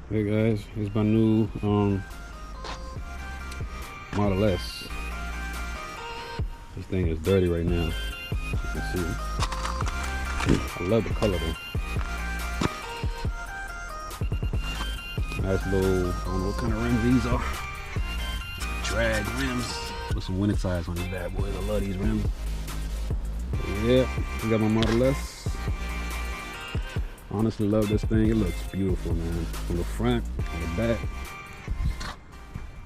Hey guys, here's my new Model S. This thing is dirty right now, as you can see. I love the color though. Nice little, I don't know what kind of rims these are. Drag rims with some winter tires on these bad boys. I love these rims. Yeah, I got my Model S. Honestly love this thing. It looks beautiful, man. From the front, from the back.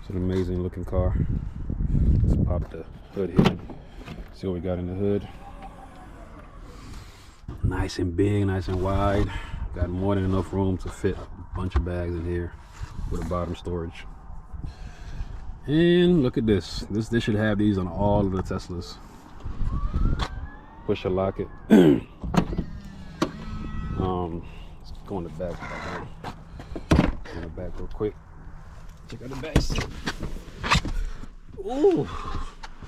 It's an amazing looking car. Let's pop the hood here. See what we got in the hood. Nice and big, nice and wide. Got more than enough room to fit a bunch of bags in here with a bottom storage. And look at this. This should have these on all of the Teslas. Push or lock it. Let's go in the back. Go in the back real quick. Check out the back seat. Ooh. Like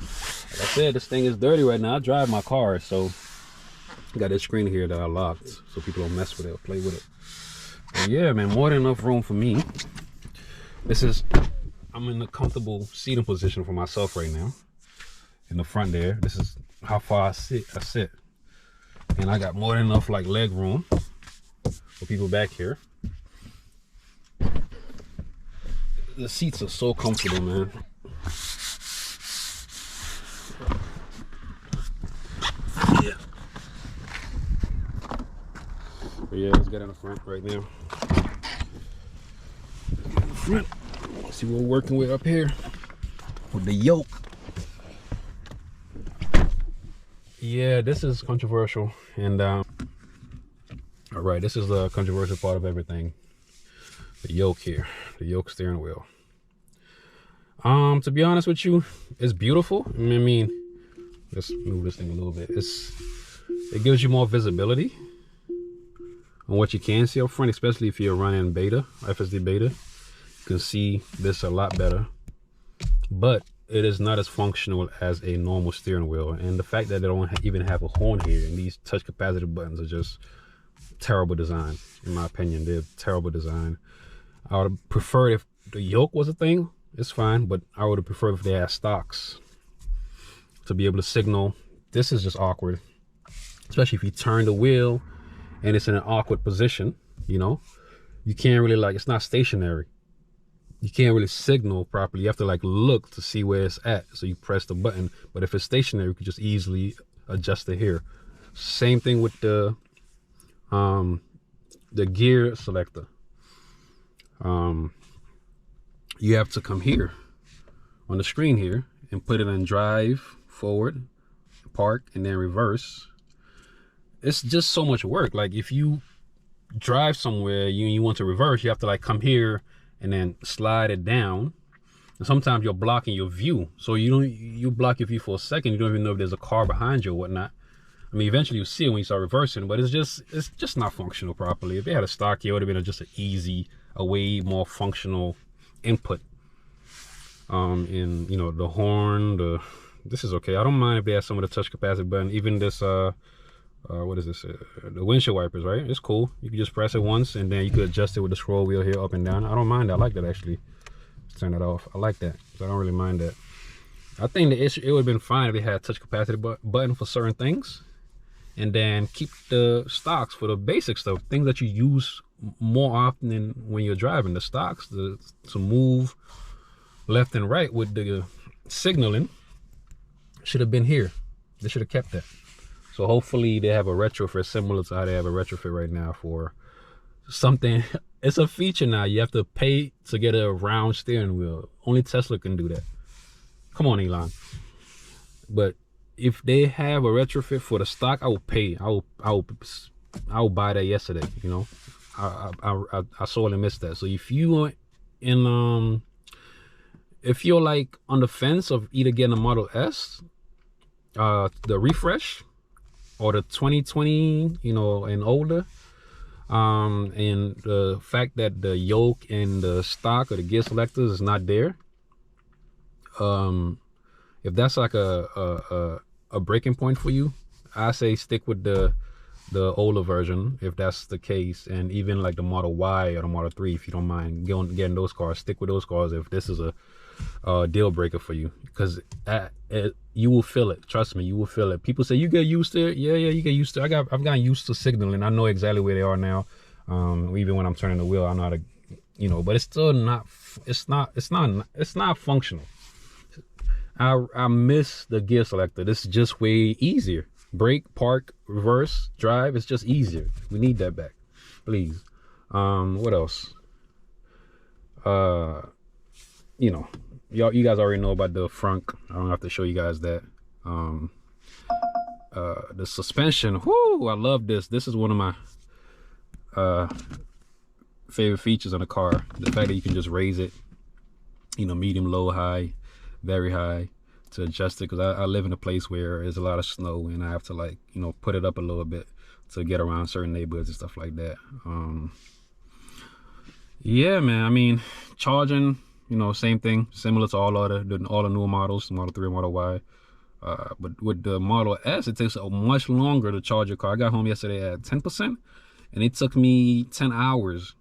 I said, this thing is dirty right now. I drive my car, so I got this screen here that I locked so people don't mess with it or play with it. And yeah, man, more than enough room for me. I'm in a comfortable seating position for myself right now. In the front there. This is how far I sit. And I got more than enough like leg room for people back here. The seats are so comfortable, man. Yeah. But yeah, let's get in the front right now. Get in the front. Let's see what we're working with up here with the yoke. Yeah, this is controversial, and all right, this is the controversial part of everything. The yoke here, the yoke steering wheel. To be honest with you, it's beautiful. I mean, let's move this thing a little bit. It gives you more visibility on what you can see up front, especially if you're running beta, FSD Beta. You can see this a lot better, but it is not as functional as a normal steering wheel. And the fact that they don't even have a horn here and these touch capacitive buttons are just terrible design. In my opinion, they're terrible design. I would have preferred if the yoke was a thing. It's fine, but I would have preferred if they had stocks to be able to signal. This is just awkward, especially if you turn the wheel and it's in an awkward position. You know, you can't really, like, it's not stationary. You can't really signal properly. You have to like look to see where it's at. So you press the button, but if it's stationary, you can just easily adjust it here. Same thing with the gear selector. You have to come here on the screen here and put it in drive, forward, park, and then reverse. It's just so much work. Like if you drive somewhere, you want to reverse, you have to like come here and then slide it down. And sometimes you're blocking your view. So you block your view for a second. You don't even know if there's a car behind you or whatnot. I mean, eventually you see it when you start reversing, but it's just not functional properly. If they had a stock, it would have been just an easy, a way more functional input. In, you know, the horn, this is okay. I don't mind if they have some of the touch capacitive button. Even this, what is this? The windshield wipers, right? It's cool. You can just press it once and then you could adjust it with the scroll wheel here up and down. I don't mind that. I like that actually. Let's turn that off. I like that. So I don't really mind that. I think the issue, it would have been fine if they had a touch capacitive button for certain things, and then keep the stocks for the basic stuff, things that you use more often than when you're driving. The stocks, to move left and right with the signaling should have been here. They should have kept that. So hopefully they have a retrofit similar to how they have a retrofit right now for something. It's a feature now. You have to pay to get a round steering wheel. Only Tesla can do that. Come on, Elon. But if they have a retrofit for the stock, I will pay. I will buy that yesterday. You know, I sorely missed that. So if you are in if you're like on the fence of either getting a Model S, the refresh, or the 2020, you know, and older, and the fact that the yoke and the stock or the gear selectors is not there, if that's like a breaking point for you, I say stick with the the older version if that's the case, and even like the Model Y or the Model 3, if you don't mind getting those cars, stick with those cars if this is a deal breaker for you, because you will feel it. Trust me, you will feel it. People say you get used to it. Yeah, you get used to it. I've gotten used to signaling. I know exactly where they are now. Even when I'm turning the wheel, I know how to, but it's still not, it's not functional. I miss the gear selector. This is just way easier. Brake, park, reverse, drive, it's just easier. We need that back, please. What else? You guys already know about the front. I don't have to show you guys that. The suspension, whoo, I love this. This is one of my favorite features on the car. The fact that you can just raise it, medium, low, high, very high, to adjust it, because I live in a place where there's a lot of snow and I have to put it up a little bit to get around certain neighborhoods and stuff like that. Yeah, man, I mean, charging, same thing, similar to all the newer models, Model 3 and Model Y. But with the Model S, it takes much longer to charge your car. I got home yesterday at 10%, and it took me 10 hours,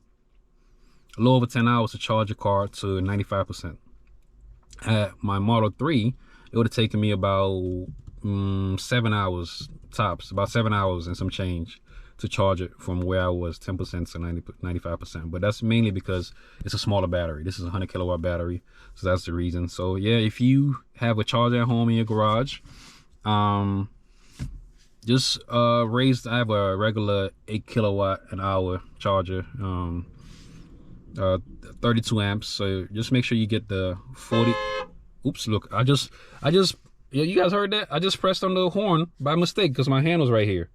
a little over 10 hours to charge a car to 95%. At my Model 3, it would have taken me about 7 hours tops, about 7 hours and some change to charge it from where I was 10% to 95%. But that's mainly because it's a smaller battery. This is a 100 kilowatt battery, so that's the reason. So yeah, if you have a charger at home in your garage, just I have a regular 8 kilowatt an hour charger, 32 amps. So just make sure you get the 40. Oops, look, I just you guys heard that? I just pressed on the horn by mistake because my hand was right here.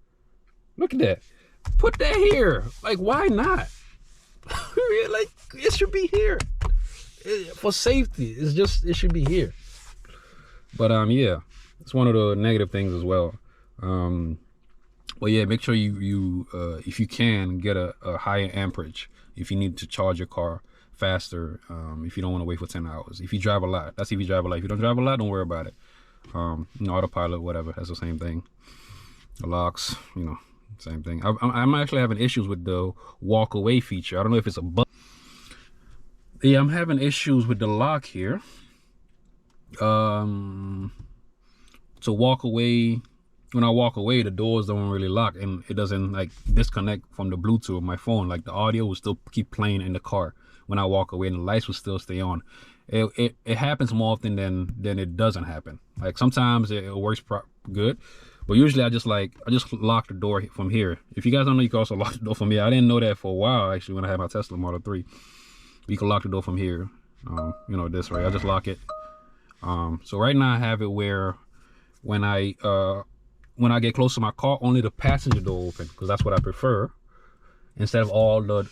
Look at that. Put that here. Like, why not? Like, it should be here for safety. It should be here. But yeah, it's one of the negative things as well. But yeah, make sure you if you can, get a higher amperage if you need to charge your car faster, if you don't want to wait for 10 hours. If you drive a lot, that's if you drive a lot. If you don't drive a lot, don't worry about it. Autopilot, whatever, that's the same thing. The locks, same thing. I'm actually having issues with the walk away feature. I don't know if it's a bug. Yeah, I'm having issues with the lock here. To walk away, when I walk away, the doors don't really lock, and it doesn't disconnect from the Bluetooth of my phone. Like, the audio will still keep playing in the car when I walk away, and the lights will still stay on. It happens more often than it doesn't happen. Like, sometimes it works good, but usually I just lock the door from here. If you guys don't know, you can also lock the door from here. I didn't know that for a while, actually, when I had my Tesla Model 3. You can lock the door from here, this way. I just lock it. So right now I have it where when I get close to my car, only the passenger door open, because that's what I prefer, instead of all the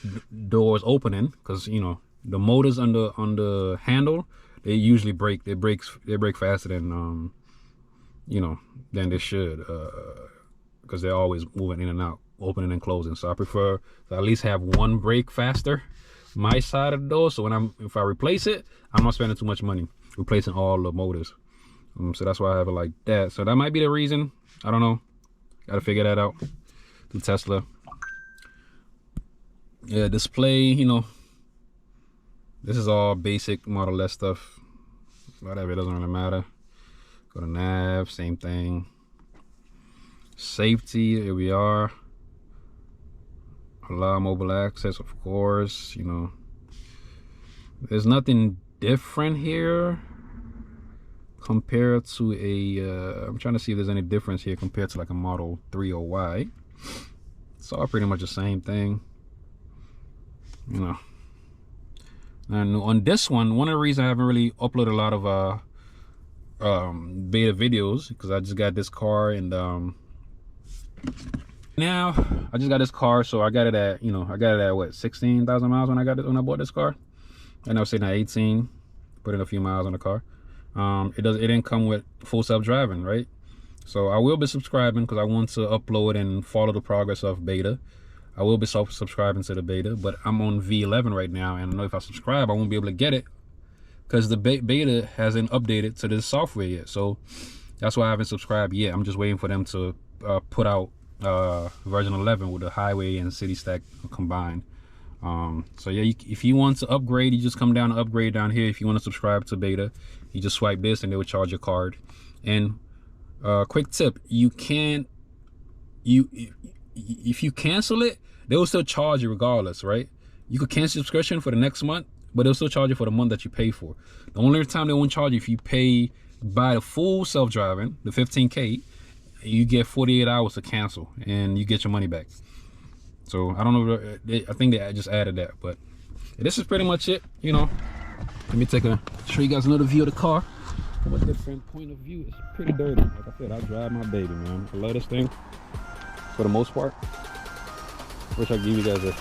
doors opening, because the motors on the handle, they usually break. They break faster than than they should, because they're always moving in and out, opening and closing. So I prefer to at least have one break faster, my side of the door. So if I replace it, I'm not spending too much money replacing all the motors. So that's why I have it like that. So that might be the reason. I don't know. Got to figure that out through Tesla. Yeah, display, this is all basic Model S stuff. Whatever, it doesn't really matter. Go to nav, same thing. Safety, here we are. Allow mobile access, of course. There's nothing different here compared to I'm trying to see if there's any difference here compared to like a Model 3 or Y. It's all pretty much the same thing. And on this one of the reasons I haven't really uploaded a lot of beta videos, because I just got this car, and now I just got this car, so I got it at what, 16,000 miles when I bought this car, and I was sitting at 18, put in a few miles on the car. It didn't come with full self-driving, right? So I will be subscribing, because I want to upload and follow the progress of beta. I will be subscribing to the beta, but I'm on V11 right now, and I know if I subscribe, I won't be able to get it because the beta hasn't updated to this software yet. So that's why I haven't subscribed yet. I'm just waiting for them to put out version 11 with the highway and city stack combined. So yeah, if you want to upgrade, you just come down to upgrade down here. If you want to subscribe to beta, you just swipe this and they will charge your card. And quick tip, if you cancel it, they will still charge you regardless, right? You could cancel subscription for the next month, but they'll still charge you for the month that you pay for. The only time they won't charge you if you buy the full self-driving, the 15K, you get 48 hours to cancel and you get your money back. So I don't know, I think they just added that, but this is pretty much it, you know. Let me show you guys another view of the car from a different point of view. It's pretty dirty. Like I said, I drive my baby, man. I love this thing for the most part. Wish I could give you guys a,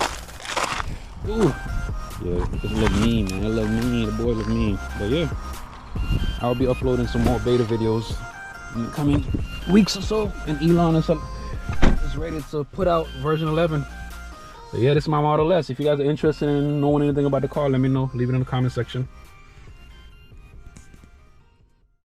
ooh, yeah, it look mean, man. It look mean, the boy look mean. But yeah, I'll be uploading some more beta videos in the coming weeks or so, and Elon is ready to put out version 11. So yeah, this is my Model S. If you guys are interested in knowing anything about the car, let me know. Leave it in the comment section.